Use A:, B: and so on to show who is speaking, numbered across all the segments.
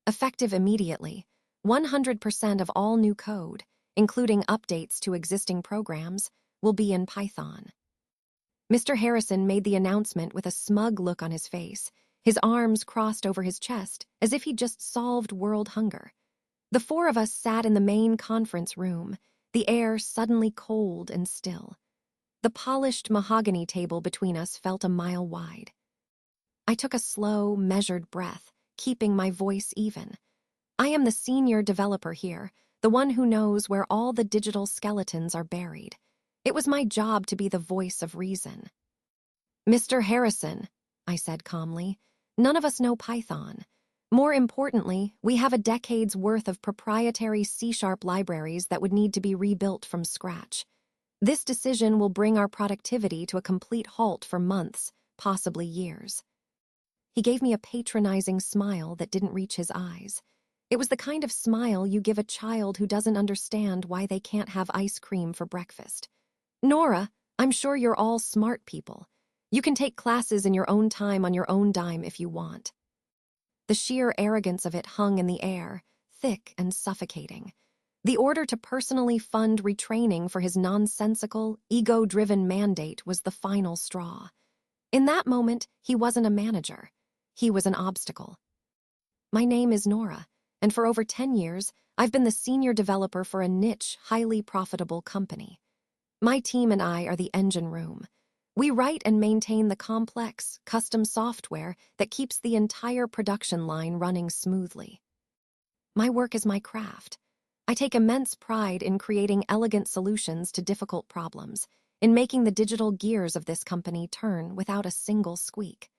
A: Effective immediately, 100% of all new code, including updates to existing programs, will be in Python. Mr. Harrison made the announcement with a smug look on his face, his arms crossed over his chest as if he'd just solved world hunger. The four of us sat in the main conference room, the air suddenly cold and still. The polished mahogany table between us felt a mile wide. I took a slow, measured breath, keeping my voice even. I am the senior developer here, the one who knows where all the digital skeletons are buried. It was my job to be the voice of reason. Mr. Harrison, I said calmly, none of us know Python. More importantly, we have a decade's worth of proprietary C# libraries that would need to be rebuilt from scratch. This decision will bring our productivity to a complete halt for months, possibly years. He gave me a patronizing smile that didn't reach his eyes. It was the kind of smile you give a child who doesn't understand why they can't have ice cream for breakfast. Nora, I'm sure you're all smart people. You can take classes in your own time on your own dime if you want. The sheer arrogance of it hung in the air, thick and suffocating. The order to personally fund retraining for his nonsensical, ego-driven mandate was the final straw. In that moment, he wasn't a manager. He was an obstacle. My name is Nora, and for over 10 years, I've been the senior developer for a niche, highly profitable company. My team and I are the engine room. We write and maintain the complex, custom software that keeps the entire production line running smoothly. My work is my craft. I take immense pride in creating elegant solutions to difficult problems, in making the digital gears of this company turn without a single squeak.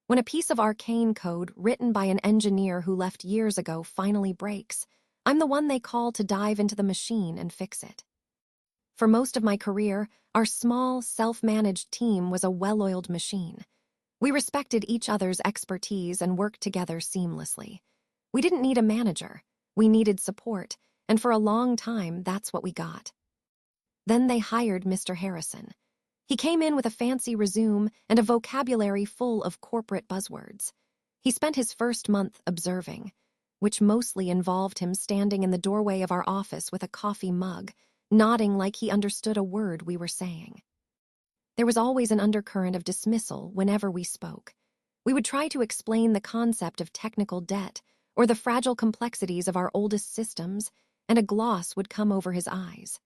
A: When a piece of arcane code written by an engineer who left years ago finally breaks, I'm the one they call to dive into the machine and fix it. For most of my career, our small, self-managed team was a well-oiled machine. We respected each other's expertise and worked together seamlessly. We didn't need a manager. We needed support, and for a long time, that's what we got. Then they hired Mr. Harrison. He came in with a fancy resume and a vocabulary full of corporate buzzwords. He spent his first month observing, which mostly involved him standing in the doorway of our office with a coffee mug, nodding like he understood a word we were saying. There was always an undercurrent of dismissal whenever we spoke. We would try to explain the concept of technical debt or the fragile complexities of our oldest systems, and a gloss would come over his eyes.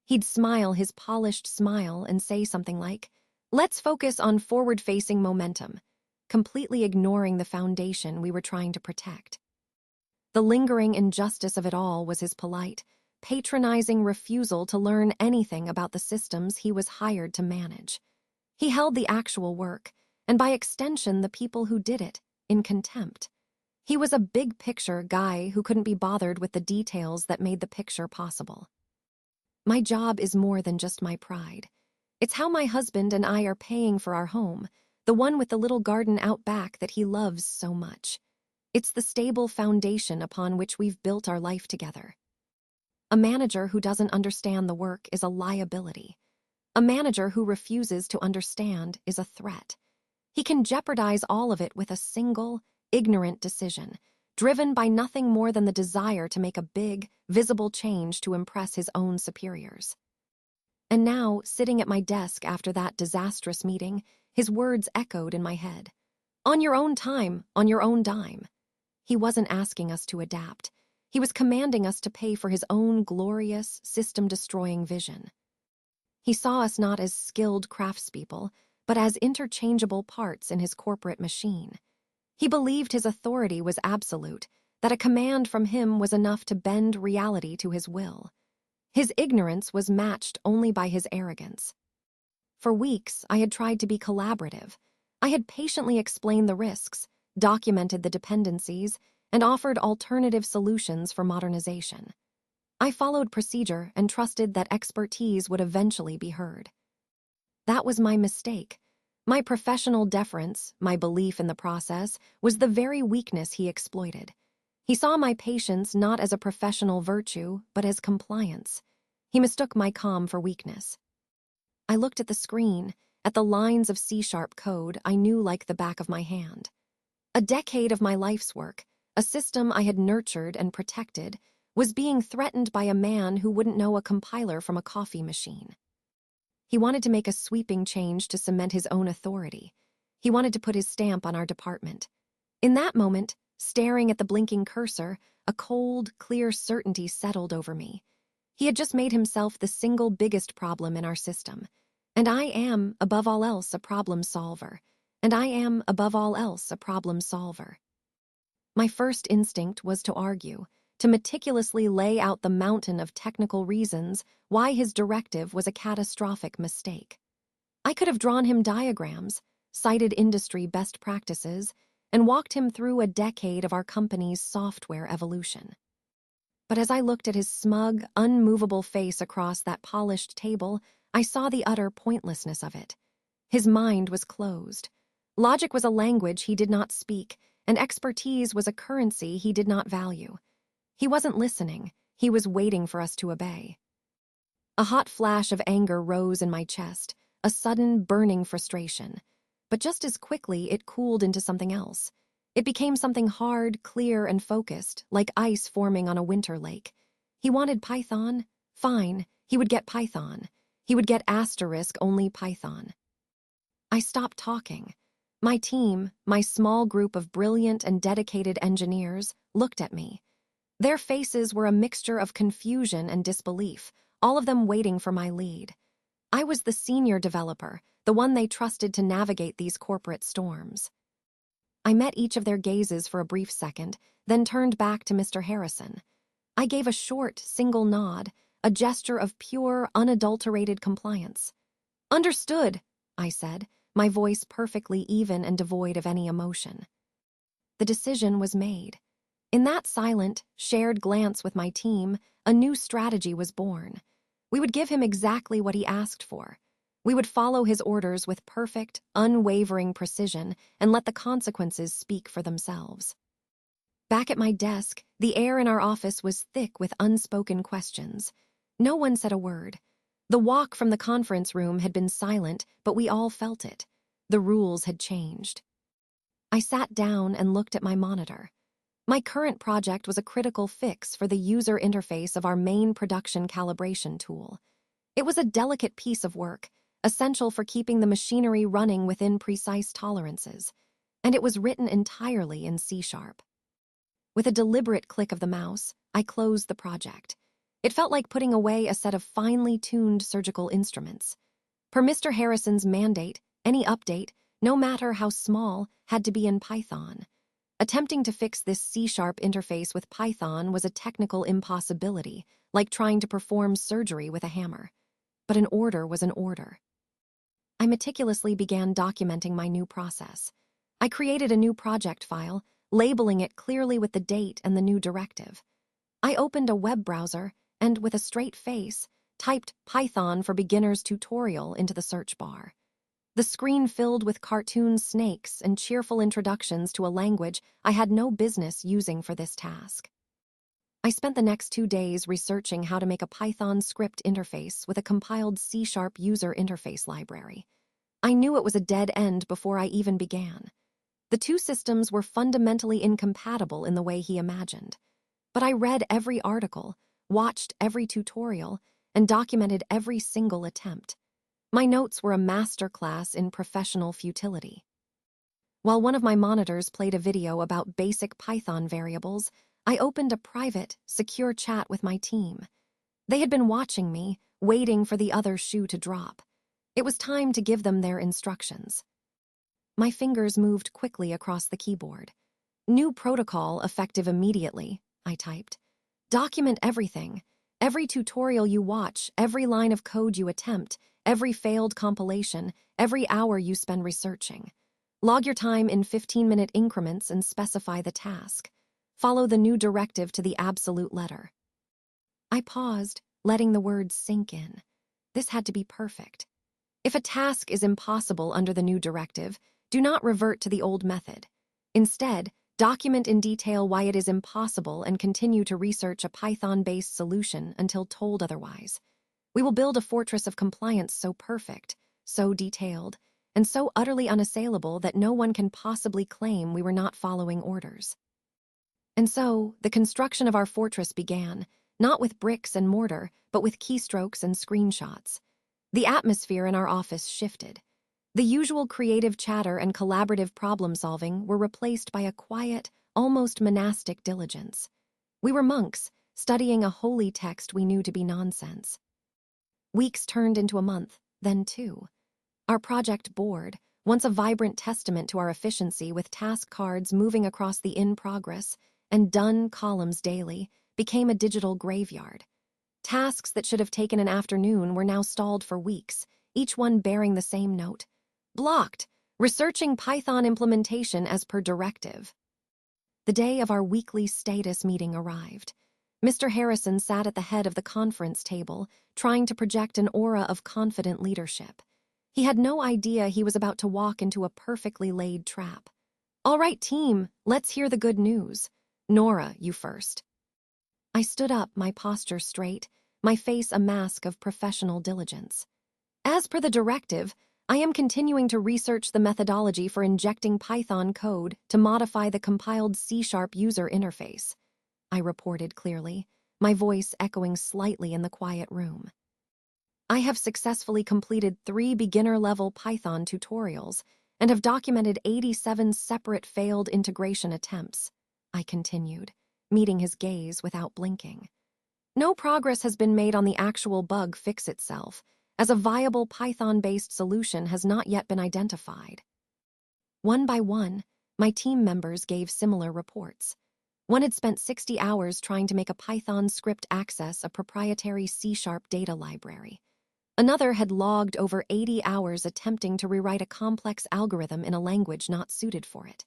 A: He'd smile his polished smile and say something like, "Let's focus on forward-facing momentum," completely ignoring the foundation we were trying to protect. The lingering injustice of it all was his polite, patronizing refusal to learn anything about the systems he was hired to manage. He held the actual work, and by extension the people who did it, in contempt. He was a big-picture guy who couldn't be bothered with the details that made the picture possible. My job is more than just my pride. It's how my husband and I are paying for our home, the one with the little garden out back that he loves so much. It's the stable foundation upon which we've built our life together. A manager who doesn't understand the work is a liability. A manager who refuses to understand is a threat. He can jeopardize all of it with a single, ignorant decision, driven by nothing more than the desire to make a big, visible change to impress his own superiors. And now, sitting at my desk after that disastrous meeting, his words echoed in my head. On your own time, on your own dime. He wasn't asking us to adapt. He was commanding us to pay for his own glorious, system-destroying vision. He saw us not as skilled craftspeople, but as interchangeable parts in his corporate machine. He believed his authority was absolute, that a command from him was enough to bend reality to his will. His ignorance was matched only by his arrogance. For weeks, I had tried to be collaborative. I had patiently explained the risks, documented the dependencies, and offered alternative solutions for modernization. I followed procedure and trusted that expertise would eventually be heard. That was my mistake. My professional deference, my belief in the process, was the very weakness he exploited. He saw my patience not as a professional virtue, but as compliance. He mistook my calm for weakness. I looked at the screen, at the lines of C# code I knew like the back of my hand. A decade of my life's work, a system I had nurtured and protected, was being threatened by a man who wouldn't know a compiler from a coffee machine. He wanted to make a sweeping change to cement his own authority. He wanted to put his stamp on our department. In that moment, staring at the blinking cursor, a cold, clear certainty settled over me. He had just made himself the single biggest problem in our system. And I am, above all else, a problem solver. And I am, above all else, a problem solver. My first instinct was to argue, to meticulously lay out the mountain of technical reasons why his directive was a catastrophic mistake. I could have drawn him diagrams, cited industry best practices, and walked him through a decade of our company's software evolution. But as I looked at his smug, unmovable face across that polished table, I saw the utter pointlessness of it. His mind was closed. Logic was a language he did not speak, and expertise was a currency he did not value. He wasn't listening. He was waiting for us to obey. A hot flash of anger rose in my chest, a sudden, burning frustration. But just as quickly, it cooled into something else. It became something hard, clear, and focused, like ice forming on a winter lake. He wanted Python? Fine, he would get Python. He would get only Python. I stopped talking. My team, my small group of brilliant and dedicated engineers, looked at me. Their faces were a mixture of confusion and disbelief, all of them waiting for my lead. I was the senior developer, the one they trusted to navigate these corporate storms. I met each of their gazes for a brief second, then turned back to Mr. Harrison. I gave a short, single nod, a gesture of pure, unadulterated compliance. "Understood," I said, my voice perfectly even and devoid of any emotion. The decision was made. In that silent, shared glance with my team, a new strategy was born. We would give him exactly what he asked for. We would follow his orders with perfect, unwavering precision and let the consequences speak for themselves. Back at my desk, the air in our office was thick with unspoken questions. No one said a word. The walk from the conference room had been silent, but we all felt it. The rules had changed. I sat down and looked at my monitor. My current project was a critical fix for the user interface of our main production calibration tool. It was a delicate piece of work, essential for keeping the machinery running within precise tolerances, and it was written entirely in C#. With a deliberate click of the mouse, I closed the project. It felt like putting away a set of finely tuned surgical instruments. Per Mr. Harrison's mandate, any update, no matter how small, had to be in Python. Attempting to fix this C# interface with Python was a technical impossibility, like trying to perform surgery with a hammer. But an order was an order. I meticulously began documenting my new process. I created a new project file, labeling it clearly with the date and the new directive. I opened a web browser and, with a straight face, typed Python for Beginners Tutorial into the search bar. The screen filled with cartoon snakes and cheerful introductions to a language I had no business using for this task. I spent the next 2 days researching how to make a Python script interface with a compiled C# user interface library. I knew it was a dead end before I even began. The two systems were fundamentally incompatible in the way he imagined. But I read every article, watched every tutorial, and documented every single attempt. My notes were a masterclass in professional futility. While one of my monitors played a video about basic Python variables, I opened a private, secure chat with my team. They had been watching me, waiting for the other shoe to drop. It was time to give them their instructions. My fingers moved quickly across the keyboard. "New protocol effective immediately," I typed. "Document everything. Every tutorial you watch, every line of code you attempt, every failed compilation, every hour you spend researching. Log your time in 15-minute increments and specify the task. Follow the new directive to the absolute letter." I paused, letting the words sink in. This had to be perfect. If a task is impossible under the new directive, do not revert to the old method. Instead, document in detail why it is impossible and continue to research a Python-based solution until told otherwise. We will build a fortress of compliance so perfect, so detailed, and so utterly unassailable that no one can possibly claim we were not following orders. And so, the construction of our fortress began, not with bricks and mortar, but with keystrokes and screenshots. The atmosphere in our office shifted. The usual creative chatter and collaborative problem-solving were replaced by a quiet, almost monastic diligence. We were monks, studying a holy text we knew to be nonsense. Weeks turned into a month, then 2. Our project board, once a vibrant testament to our efficiency with task cards moving across the in-progress and done columns daily, became a digital graveyard. Tasks that should have taken an afternoon were now stalled for weeks, each one bearing the same note. Blocked, researching Python implementation as per directive. The day of our weekly status meeting arrived. Mr. Harrison sat at the head of the conference table, trying to project an aura of confident leadership. He had no idea he was about to walk into a perfectly laid trap. "All right, team, let's hear the good news. Nora, you first." I stood up, my posture straight, my face a mask of professional diligence. "As per the directive, I am continuing to research the methodology for injecting Python code to modify the compiled C# user interface," I reported clearly, my voice echoing slightly in the quiet room. "I have successfully completed 3 beginner-level Python tutorials and have documented 87 separate failed integration attempts," I continued, meeting his gaze without blinking. "No progress has been made on the actual bug fix itself, as a viable Python-based solution has not yet been identified." One by one, my team members gave similar reports. One had spent 60 hours trying to make a Python script access a proprietary C# data library. Another had logged over 80 hours attempting to rewrite a complex algorithm in a language not suited for it.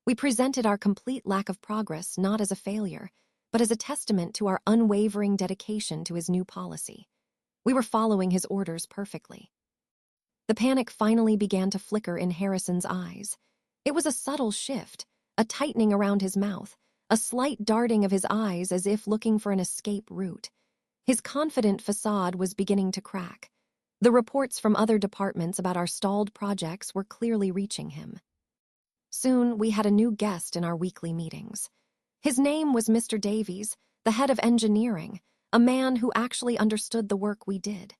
A: We presented our complete lack of progress not as a failure, but as a testament to our unwavering dedication to his new policy. We were following his orders perfectly. The panic finally began to flicker in Harrison's eyes. It was a subtle shift, a tightening around his mouth, a slight darting of his eyes as if looking for an escape route. His confident facade was beginning to crack. The reports from other departments about our stalled projects were clearly reaching him. Soon, we had a new guest in our weekly meetings. His name was Mr. Davies, the head of engineering, a man who actually understood the work we did.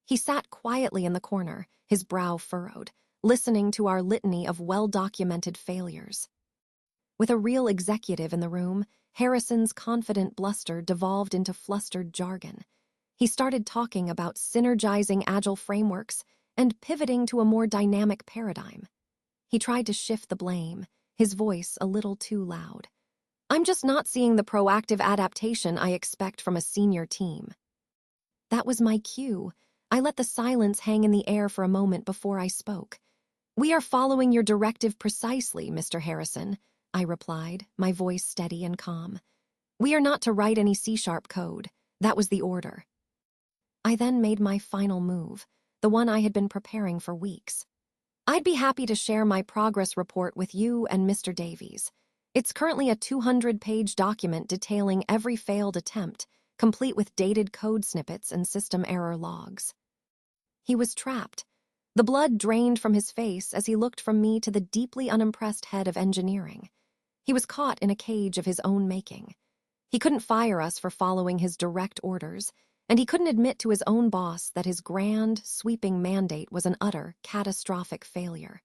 A: He sat quietly in the corner, his brow furrowed, listening to our litany of well-documented failures. With a real executive in the room, Harrison's confident bluster devolved into flustered jargon. He started talking about synergizing agile frameworks and pivoting to a more dynamic paradigm. He tried to shift the blame, his voice a little too loud. "I'm just not seeing the proactive adaptation I expect from a senior team." That was my cue. I let the silence hang in the air for a moment before I spoke. "We are following your directive precisely, Mr. Harrison," I replied, my voice steady and calm. "We are not to write any C# code. That was the order." I then made my final move, the one I had been preparing for weeks. "I'd be happy to share my progress report with you and Mr. Davies. It's currently a 200-page document detailing every failed attempt, complete with dated code snippets and system error logs." He was trapped. The blood drained from his face as he looked from me to the deeply unimpressed head of engineering. He was caught in a cage of his own making. He couldn't fire us for following his direct orders, and he couldn't admit to his own boss that his grand, sweeping mandate was an utter, catastrophic failure.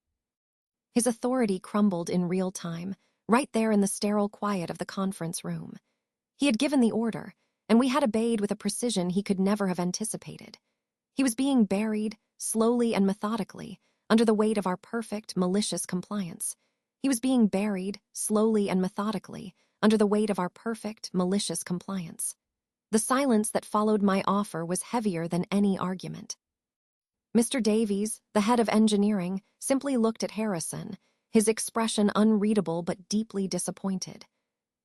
A: His authority crumbled in real time, right there in the sterile quiet of the conference room. He had given the order, and we had obeyed with a precision he could never have anticipated. He was being buried, slowly and methodically, under the weight of our perfect, malicious compliance. He was being buried, slowly and methodically, under the weight of our perfect, malicious compliance. The silence that followed my offer was heavier than any argument. Mr. Davies, the head of engineering, simply looked at Harrison, his expression unreadable but deeply disappointed.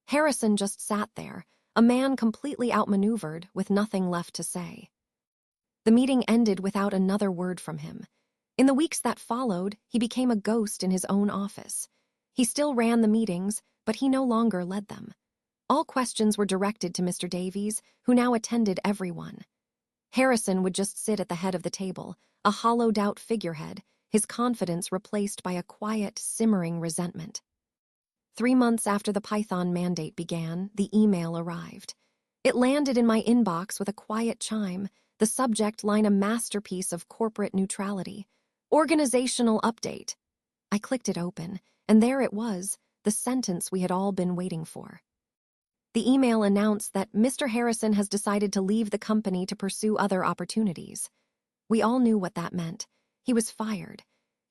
A: Harrison just sat there, a man completely outmaneuvered, with nothing left to say. The meeting ended without another word from him. In the weeks that followed, he became a ghost in his own office. He still ran the meetings, but he no longer led them. All questions were directed to Mr. Davies, who now attended everyone. Harrison would just sit at the head of the table, a hollowed-out figurehead, his confidence replaced by a quiet, simmering resentment. 3 months after the Python mandate began, the email arrived. It landed in my inbox with a quiet chime, the subject line a masterpiece of corporate neutrality. Organizational update. I clicked it open, and there it was, the sentence we had all been waiting for. The email announced that Mr. Harrison has decided to leave the company to pursue other opportunities. We all knew what that meant. He was fired.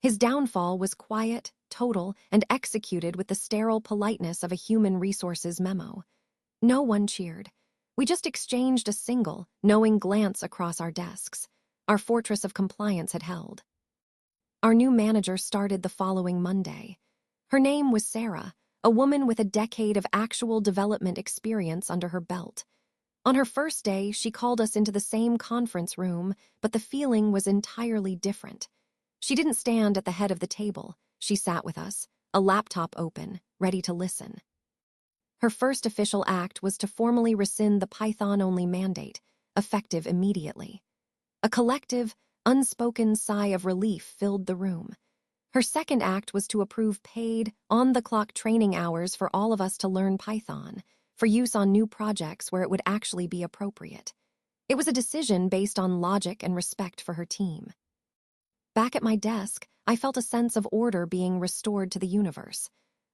A: His downfall was quiet, total, and executed with the sterile politeness of a human resources memo. No one cheered. We just exchanged a single, knowing glance across our desks. Our fortress of compliance had held. Our new manager started the following Monday. Her name was Sarah, a woman with a decade of actual development experience under her belt. On her first day, she called us into the same conference room, but the feeling was entirely different. She didn't stand at the head of the table. She sat with us, a laptop open, ready to listen. Her first official act was to formally rescind the Python-only mandate, effective immediately. A collective, unspoken sigh of relief filled the room. Her second act was to approve paid, on-the-clock training hours for all of us to learn Python, for use on new projects where it would actually be appropriate. It was a decision based on logic and respect for her team. Back at my desk, I felt a sense of order being restored to the universe.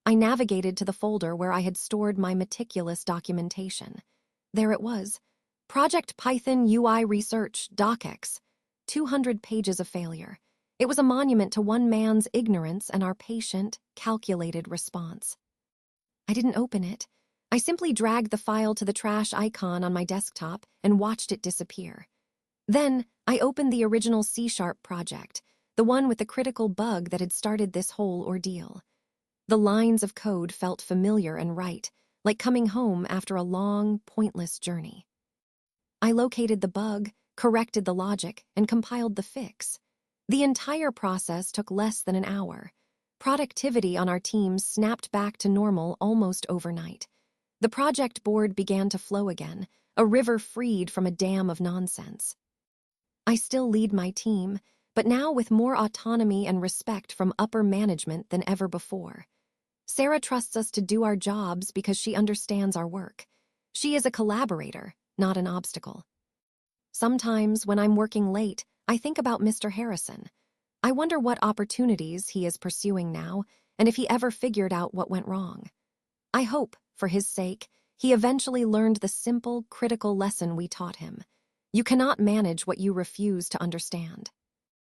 A: I navigated to the folder where I had stored my meticulous documentation. There it was. Project Python UI Research, DocX. 200 pages of failure. It was a monument to one man's ignorance and our patient, calculated response. I didn't open it. I simply dragged the file to the trash icon on my desktop and watched it disappear. Then, I opened the original C# project, the one with the critical bug that had started this whole ordeal. The lines of code felt familiar and right, like coming home after a long, pointless journey. I located the bug, corrected the logic, and compiled the fix. The entire process took less than an hour. Productivity on our teams snapped back to normal almost overnight. The project board began to flow again, a river freed from a dam of nonsense. I still lead my team, but now with more autonomy and respect from upper management than ever before. Sarah trusts us to do our jobs because she understands our work. She is a collaborator, not an obstacle. Sometimes, when I'm working late, I think about Mr. Harrison. I wonder what opportunities he is pursuing now, and if he ever figured out what went wrong. I hope, for his sake, he eventually learned the simple, critical lesson we taught him. You cannot manage what you refuse to understand.